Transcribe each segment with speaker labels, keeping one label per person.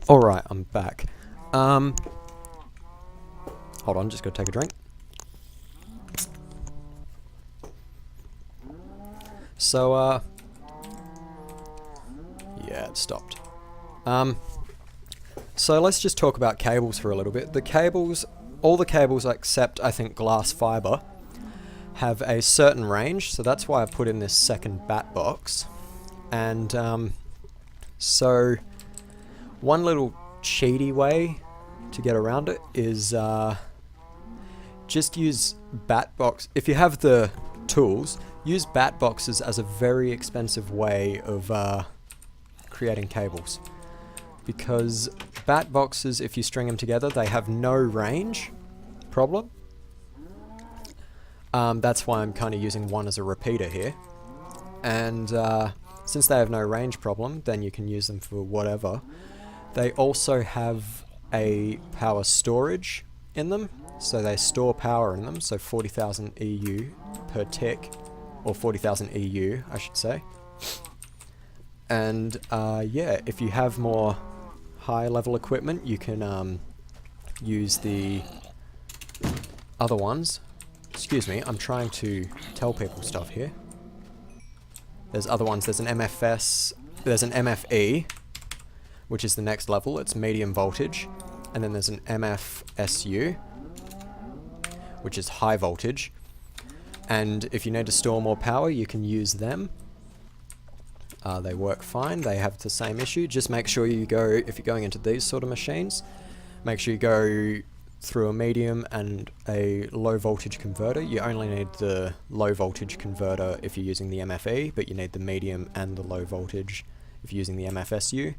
Speaker 1: Alright, I'm back. Hold on, just gotta take a drink. So, yeah, it stopped. So let's just talk about cables for a little bit. The cables, all the cables except, I think, glass fiber, have a certain range, so that's why I put in this second bat box. And, so one little cheaty way to get around it is just use bat box. If you have the tools, use bat boxes as a very expensive way of creating cables. Because bat boxes, if you string them together, they have no range problem. That's why I'm kind of using one as a repeater here. And since they have no range problem, then you can use them for whatever. They also have a power storage in them, so they store power in them, so 40,000 EU per tick, or 40,000 EU, I should say. And yeah, if you have more high level equipment, you can use the other ones. Excuse me, I'm trying to tell people stuff here. There's other ones, there's an MFS, there's an MFE, which is the next level, it's medium voltage, and then there's an MFSU, which is high voltage, and if you need to store more power, you can use them. They work fine, they have the same issue. Just make sure you go, if you're going into these sort of machines, make sure you go through a medium and a low voltage converter. You only need the low voltage converter if you're using the MFE, but you need the medium and the low voltage if you're using the MFSU.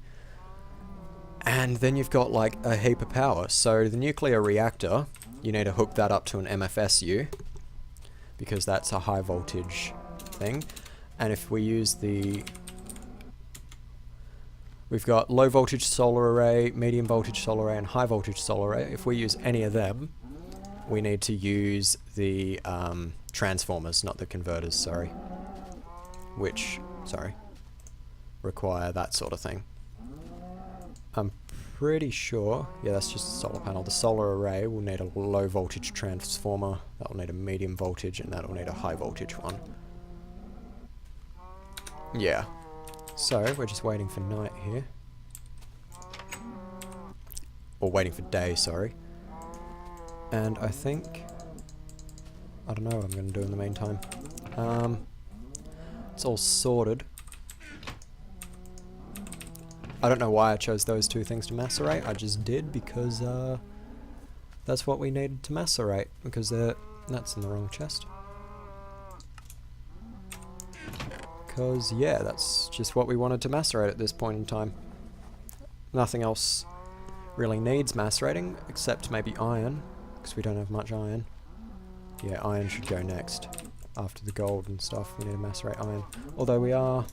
Speaker 1: And then you've got like a heap of power. So the nuclear reactor, you need to hook that up to an MFSU because that's a high voltage thing. And if we use the... We've got low voltage solar array, medium voltage solar array, and high voltage solar array. If we use any of them, we need to use the transformers, not the converters, sorry. Which, sorry, require that sort of thing. I'm pretty sure, yeah, that's just a solar panel. The solar array will need a low voltage transformer, that will need a medium voltage, and that will need a high voltage one. Yeah. So, we're just waiting for night here. Or waiting for day, sorry. And I think... I don't know what I'm going to do in the meantime. It's all sorted. I don't know why I chose those two things to macerate. I just did because that's what we needed to macerate. Because that's in the wrong chest. Because, yeah, that's just what we wanted to macerate at this point in time. Nothing else really needs macerating, except maybe iron, because we don't have much iron. Yeah, iron should go next. After the gold and stuff, we need to macerate iron. Although we are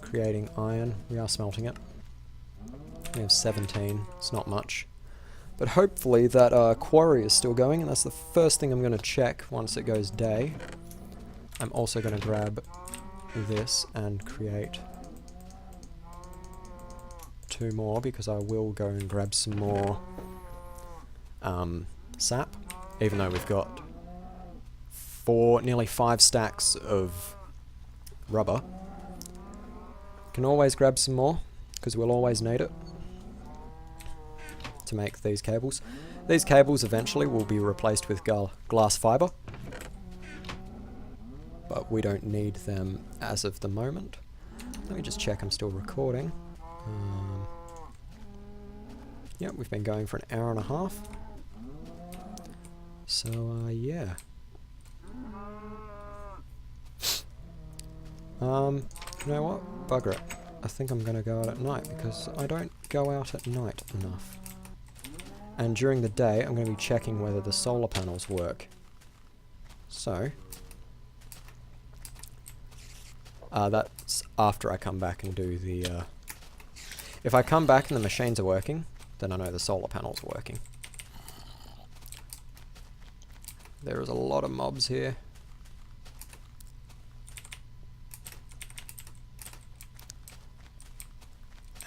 Speaker 1: creating iron, we are smelting it. We have 17, it's not much. But hopefully that quarry is still going, and that's the first thing I'm going to check once it goes day. I'm also going to grab this and create 2 more because I will go and grab some more sap, even though we've got nearly 5 stacks of rubber. Can always grab some more because we'll always need it to make these cables. These cables eventually will be replaced with glass fiber. But we don't need them as of the moment. Let me just check I'm still recording. Yeah, we've been going for an hour and a half. So, yeah. You know what? Bugger it. I think I'm going to go out at night because I don't go out at night enough. And during the day, I'm going to be checking whether the solar panels work. So... that's after I come back and do the... If I come back and the machines are working, then I know the solar panels are working. There is a lot of mobs here.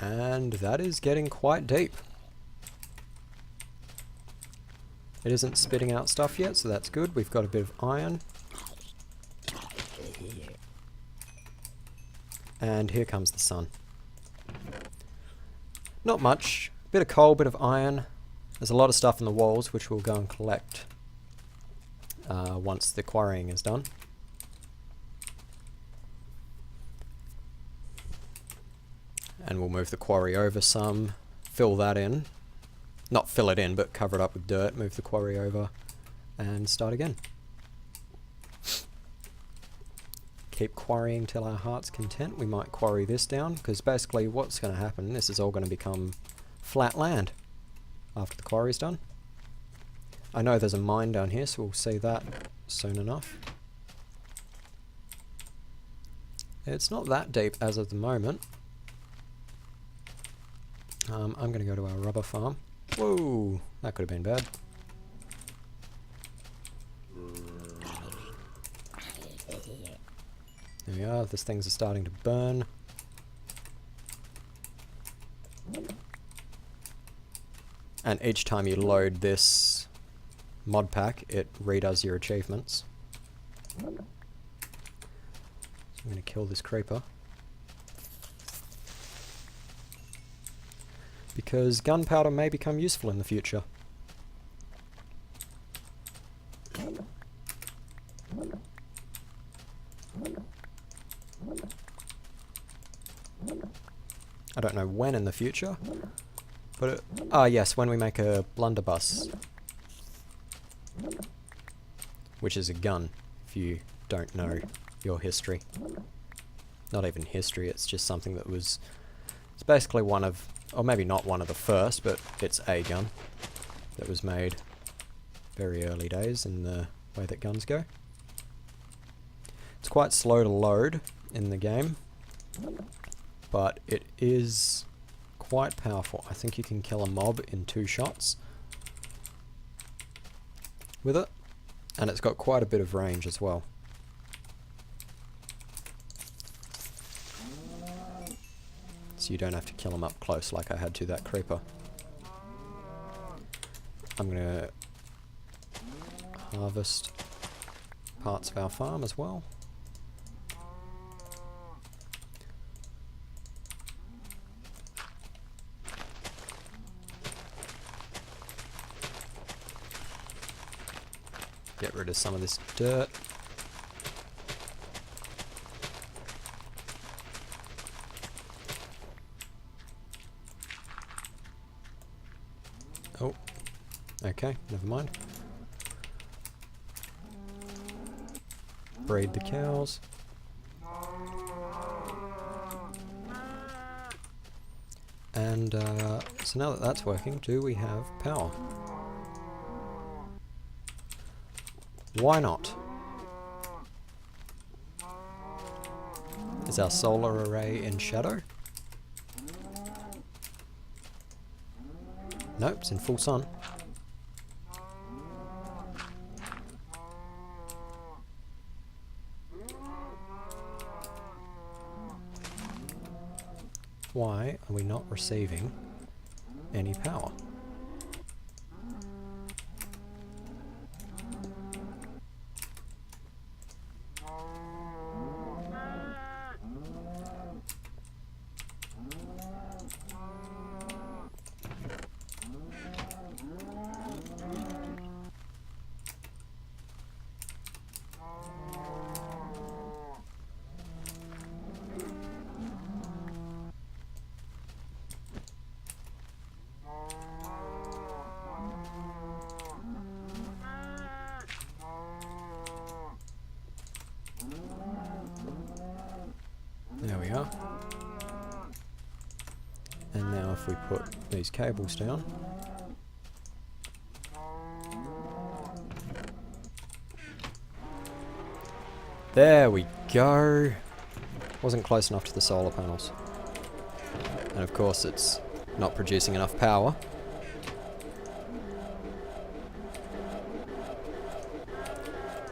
Speaker 1: And that is getting quite deep. It isn't spitting out stuff yet, so that's good. We've got a bit of iron. And here comes the sun. Not much. Bit of coal, bit of iron. There's a lot of stuff in the walls which we'll go and collect once the quarrying is done. And we'll move the quarry over some, fill that in. Not fill it in, but cover it up with dirt, move the quarry over, and start again. Keep quarrying till our heart's content. We might quarry this down, because basically what's going to happen, this is all going to become flat land after the quarry's done. I know there's a mine down here, so we'll see that soon enough. It's not that deep as of the moment. I'm going to go to our rubber farm. Whoa, that could have been bad. There we are, these things are starting to burn. And each time you load this mod pack, it redoes your achievements. So I'm going to kill this creeper. Because gunpowder may become useful in the future. I don't know when in the future, but yes, when we make a blunderbuss, which is a gun, if you don't know your history. Not even history, it's just something that was, it's basically one of, or maybe not one of the first, but it's a gun that was made very early days in the way that guns go. It's quite slow to load in the game, but it is quite powerful. I think you can kill a mob in 2 shots with it, and it's got quite a bit of range as well. So you don't have to kill them up close like I had to that creeper. I'm going to harvest parts of our farm as well. Get rid of some of this dirt. Oh, okay, never mind. Breed the cows. And so now that that's working, do we have power? Why not? Is our solar array in shadow? Nope, it's in full sun. Why are we not receiving any power? There we are. And now if we put these cables down, there we go. Wasn't close enough to the solar panels. And of course it's not producing enough power.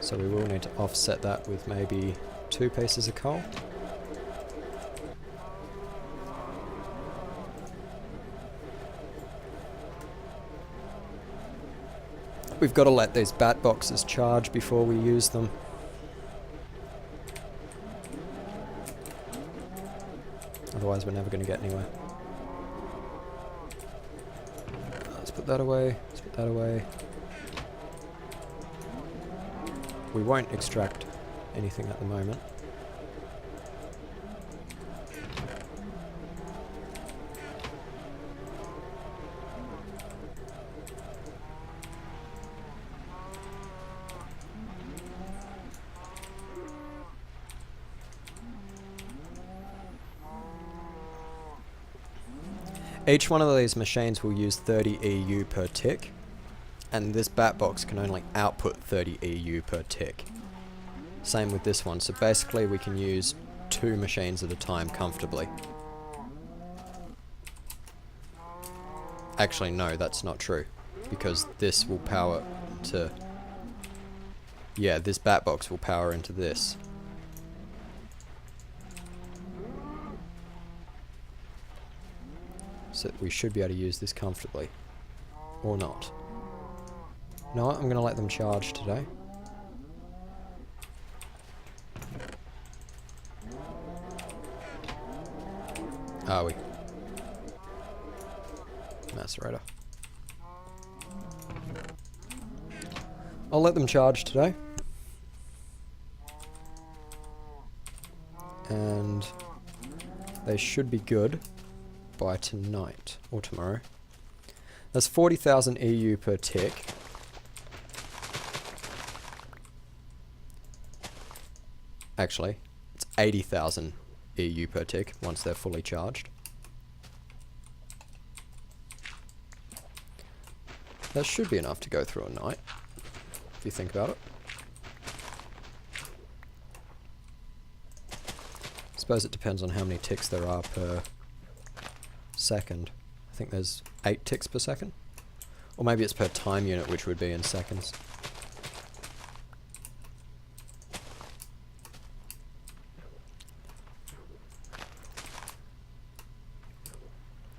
Speaker 1: So we will need to offset that with maybe 2 pieces of coal. We've got to let these bat boxes charge before we use them. Otherwise we're never going to get anywhere. Let's put that away. Let's put that away. We won't extract anything at the moment. Each one of these machines will use 30 EU per tick, and this bat box can only output 30 EU per tick. Same with this one, so basically we can use 2 machines at a time comfortably. Actually no, that's not true, because this will power to... Yeah, this bat box will power into this. So we should be able to use this comfortably. Or not. No, I'm going to let them charge today. Are we? Macerator. I'll let them charge today. And they should be good by tonight or tomorrow. That's 40,000 EU per tick. Actually, it's 80,000 EU per tick once they're fully charged. That should be enough to go through a night, if you think about it. I suppose it depends on how many ticks there are per second. I think there's 8 ticks per second. Or maybe it's per time unit, which would be in seconds.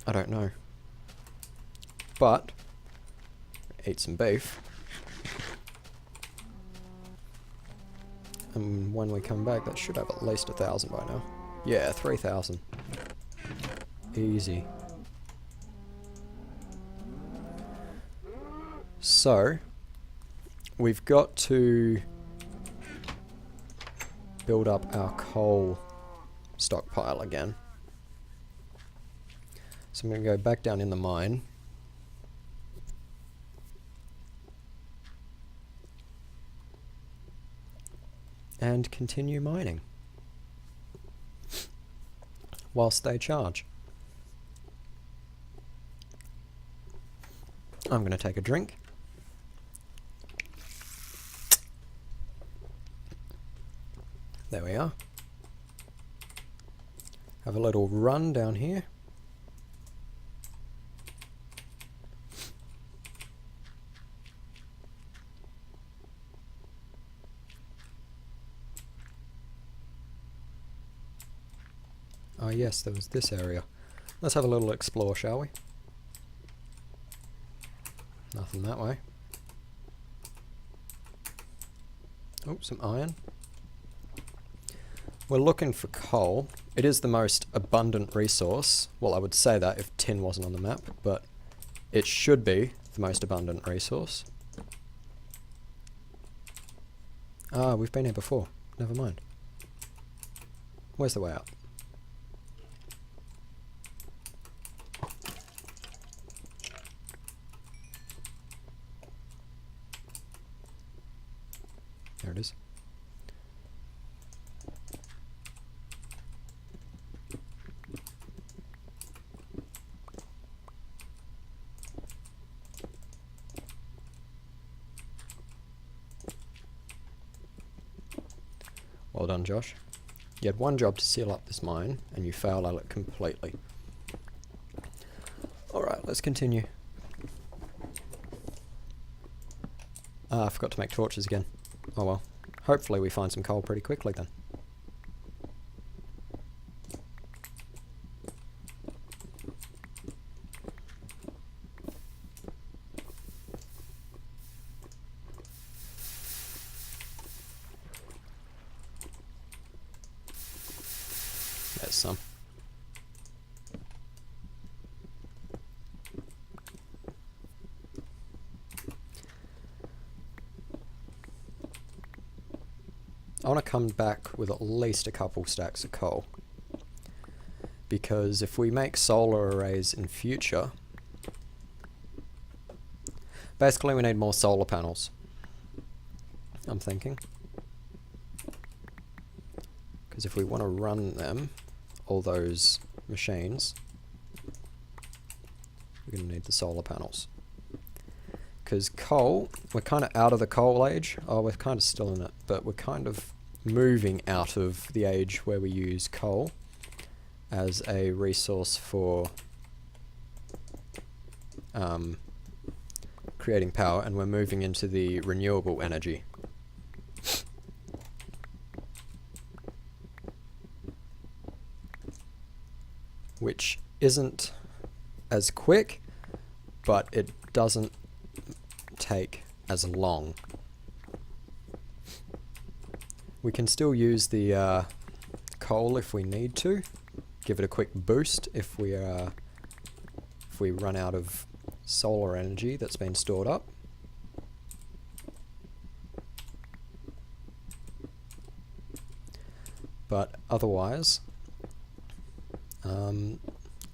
Speaker 1: I don't know. But, eat some beef. And when we come back, that should have at least 1,000 by now. Yeah, 3,000. Easy. So, we've got to build up our coal stockpile again. So I'm going to go back down in the mine. And continue mining. Whilst they charge. I'm going to take a drink. There we are. Have a little run down here. Oh yes, there was this area. Let's have a little explore, shall we? Nothing that way. Oh, some iron. We're looking for coal. It is the most abundant resource. Well, I would say that if tin wasn't on the map, but it should be the most abundant resource. Ah, we've been here before. Never mind. Where's the way out? There it is. Well done, Josh. You had one job to seal up this mine, and you failed at it completely. Alright, let's continue. Ah, I forgot to make torches again. Oh well. Hopefully we find some coal pretty quickly then. some. I want to come back with at least a couple stacks of coal, because if we make solar arrays in future, basically we need more solar panels, I'm thinking. Because if we want to run them, all those machines, we're going to need the solar panels. Because coal, we're kind of out of the coal age. Oh, we're kind of still in it, but we're kind of moving out of the age where we use coal as a resource for creating power, and we're moving into the renewable energy. Which isn't as quick, but it doesn't take as long. We can still use the coal if we need to, give it a quick boost if we run out of solar energy that's been stored up. But otherwise,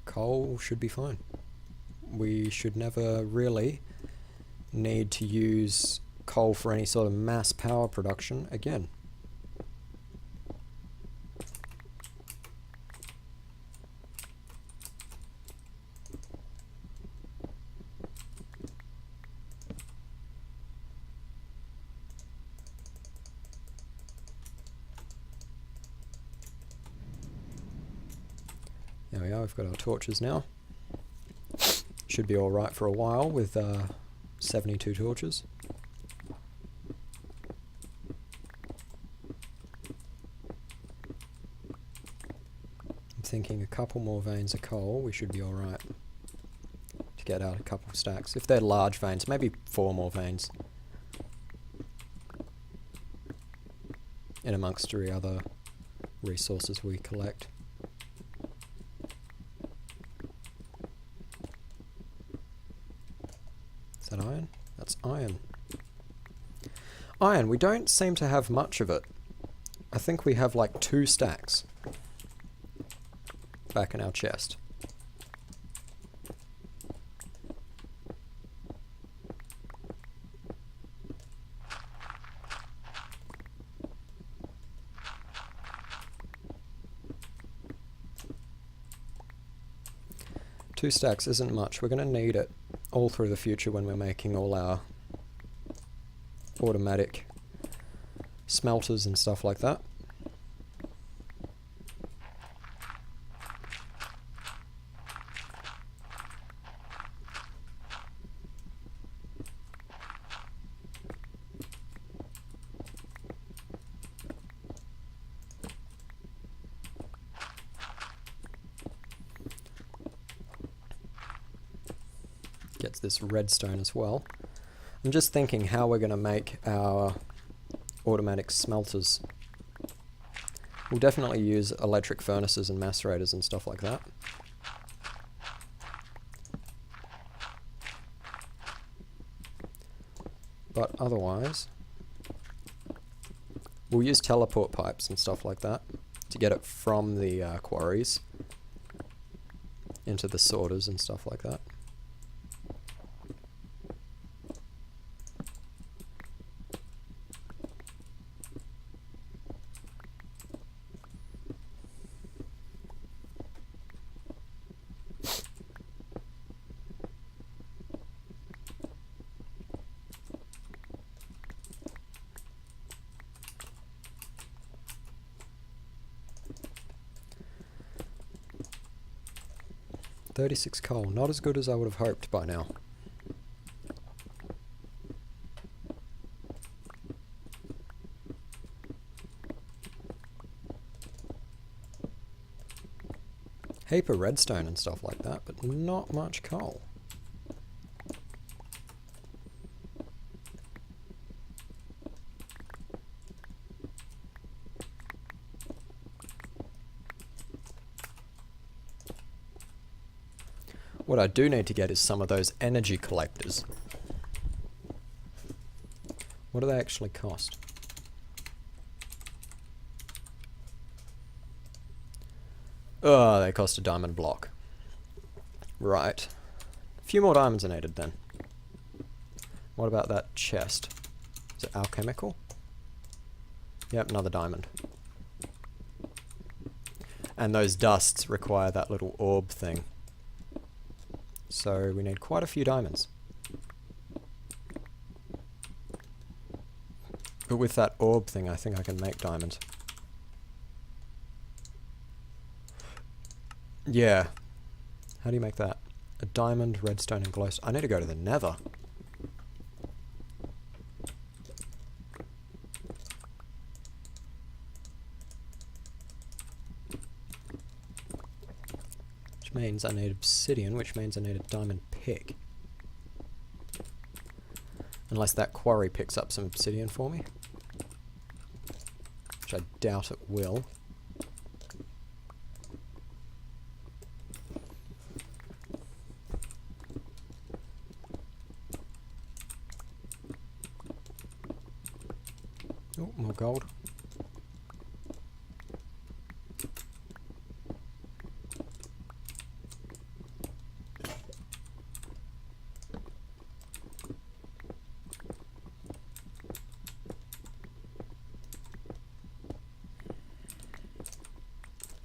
Speaker 1: coal should be fine. We should never really need to use coal for any sort of mass power production again. There we are, we've got our torches now. Should be alright for a while with 72 torches. I'm thinking a couple more veins of coal, we should be alright to get out a couple of stacks. If they're large veins, maybe 4 more veins. In amongst 3 other resources we collect. Is that iron? That's iron. Iron, we don't seem to have much of it. I think we have like 2 stacks back in our chest. Two stacks isn't much. We're going to need it all through the future when we're making all our automatic smelters and stuff like that. Gets this redstone as well. I'm just thinking how we're going to make our automatic smelters. We'll definitely use electric furnaces and macerators and stuff like that. But otherwise, we'll use teleport pipes and stuff like that to get it from the quarries into the sorters and stuff like that. $36 coal, not as good as I would have hoped by now. Heap of redstone and stuff like that, but not much coal. What I do need to get is some of those energy collectors. What do they actually cost? Oh, they cost a diamond block. Right. A few more diamonds are needed then. What about that chest? Is it alchemical? Yep, another diamond. And those dusts require that little orb thing. So we need quite a few diamonds. But with that orb thing, I think I can make diamonds. Yeah. How do you make that? A diamond, redstone, and glowstone. I need to go to the nether. Which means I need obsidian, which means I need a diamond pick. Unless that quarry picks up some obsidian for me. Which I doubt it will. Oh, more gold.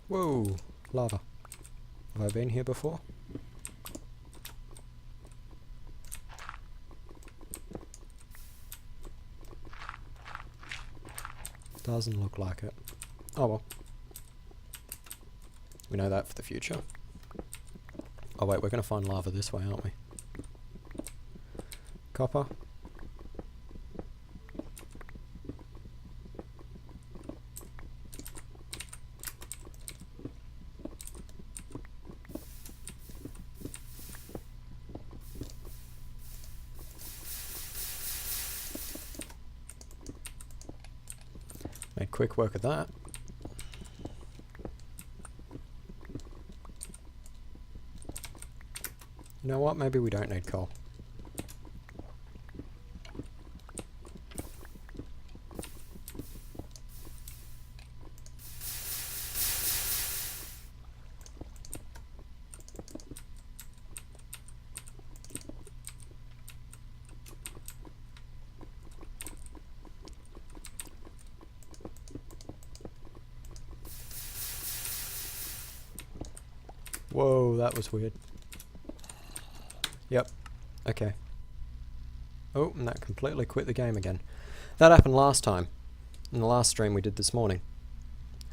Speaker 1: Whoa, lava. Have I been here before? Doesn't look like it. Oh well. We know that for the future. Oh wait, we're going to find lava this way, aren't we? Copper. Made quick work of that. You know what? Maybe we don't need coal. Whoa, that was weird. Yep. Okay. Oh, and that completely quit the game again. That happened last time. In the last stream we did this morning.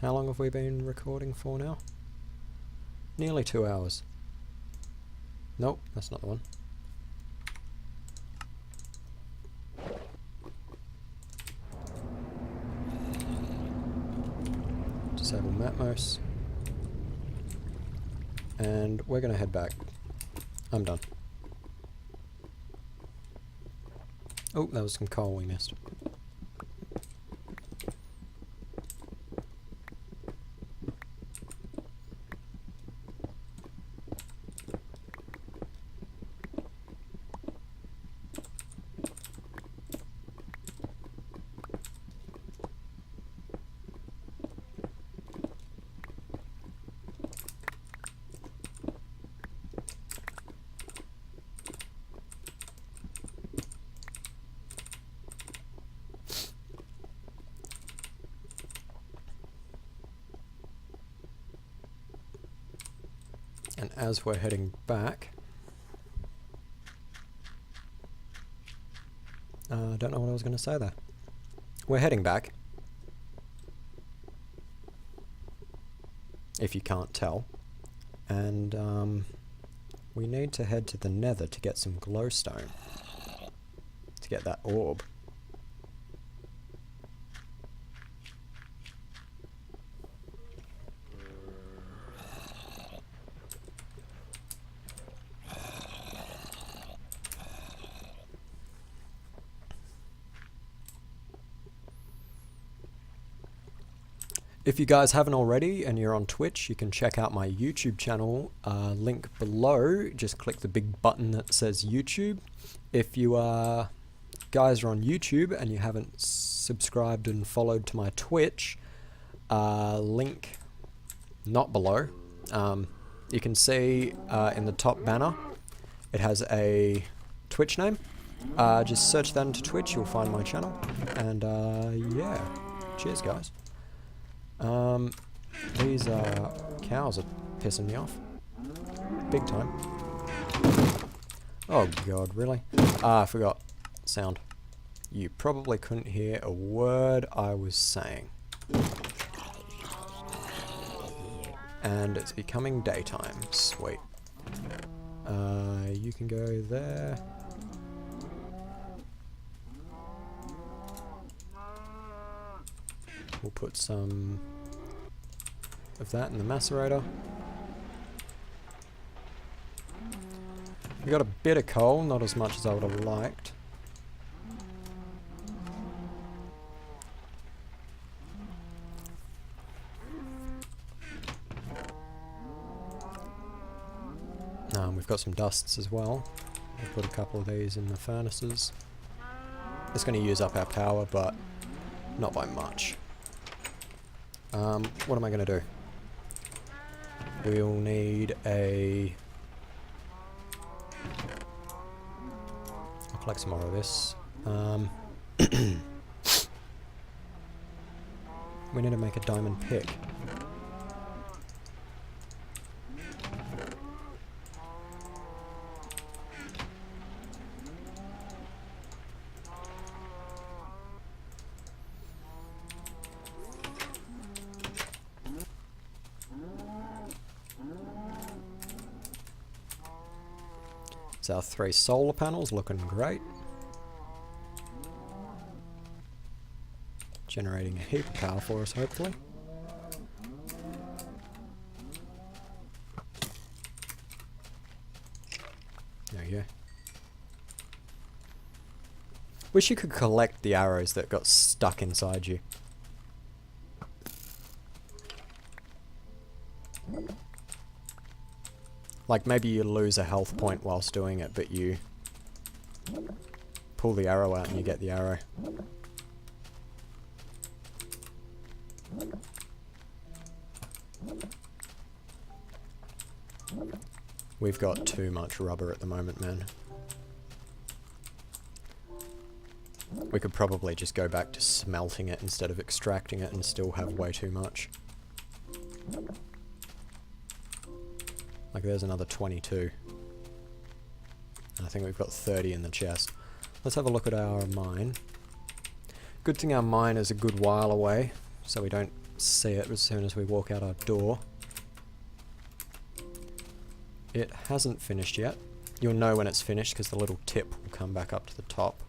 Speaker 1: How long have we been recording for now? Nearly 2 hours. Nope, that's not the one. Disable Matmos. And we're going to head back. I'm done. Oh, that was some coal we missed. And as we're heading back, I don't know what I was going to say there. We're heading back, if you can't tell, and we need to head to the nether to get some glowstone, to get that orb. If you guys haven't already and you're on Twitch, you can check out my YouTube channel, link below. Just click the big button that says YouTube. If you guys are on YouTube and you haven't subscribed and followed to my Twitch, link not below. You can see in the top banner, it has a Twitch name. Just search that into Twitch, you'll find my channel. And yeah, cheers guys. These cows are pissing me off. Big time. Oh god, really? I forgot. Sound. You probably couldn't hear a word I was saying. And it's becoming daytime. Sweet. You can go there. We'll put some of that in the macerator. We got a bit of coal, not as much as I would have liked. We've got some dusts as well. We'll put a couple of these in the furnaces. It's going to use up our power, but not by much. What am I going to do? We'll need a... I'll collect some more of this. We need to make a diamond pick. It's our 3 solar panels, looking great. Generating a heap of power for us, hopefully. There you go. Wish you could collect the arrows that got stuck inside you. Like maybe you lose a health point whilst doing it, but you pull the arrow out and you get the arrow. We've got too much rubber at the moment, man. We could probably just go back to smelting it instead of extracting it and still have way too much. Like there's another 22. I think we've got 30 in the chest. Let's have a look at our mine. Good thing our mine is a good while away, so we don't see it as soon as we walk out our door. It hasn't finished yet. You'll know when it's finished because the little tip will come back up to the top.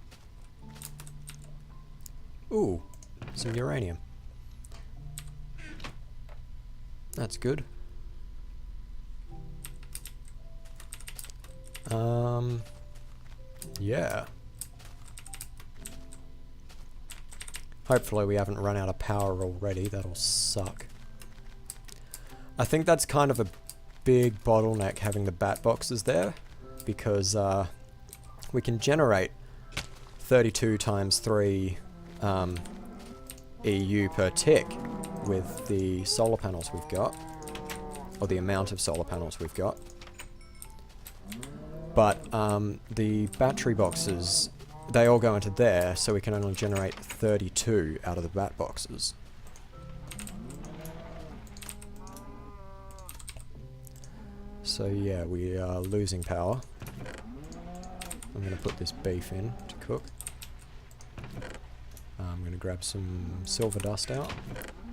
Speaker 1: Ooh, some uranium. That's good. Yeah. Hopefully we haven't run out of power already, that'll suck. I think that's kind of a big bottleneck having the bat boxes there, because we can generate 32 times 3 EU per tick with the solar panels we've got, or the amount of solar panels we've got. But the battery boxes, they all go into there, so we can only generate 32 out of the bat boxes. So yeah, we are losing power. I'm going to put this beef in to cook. I'm going to grab some silver dust out.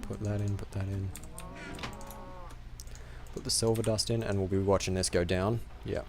Speaker 1: Put that in, put that in. Put the silver dust in, and we'll be watching this go down. Yeah.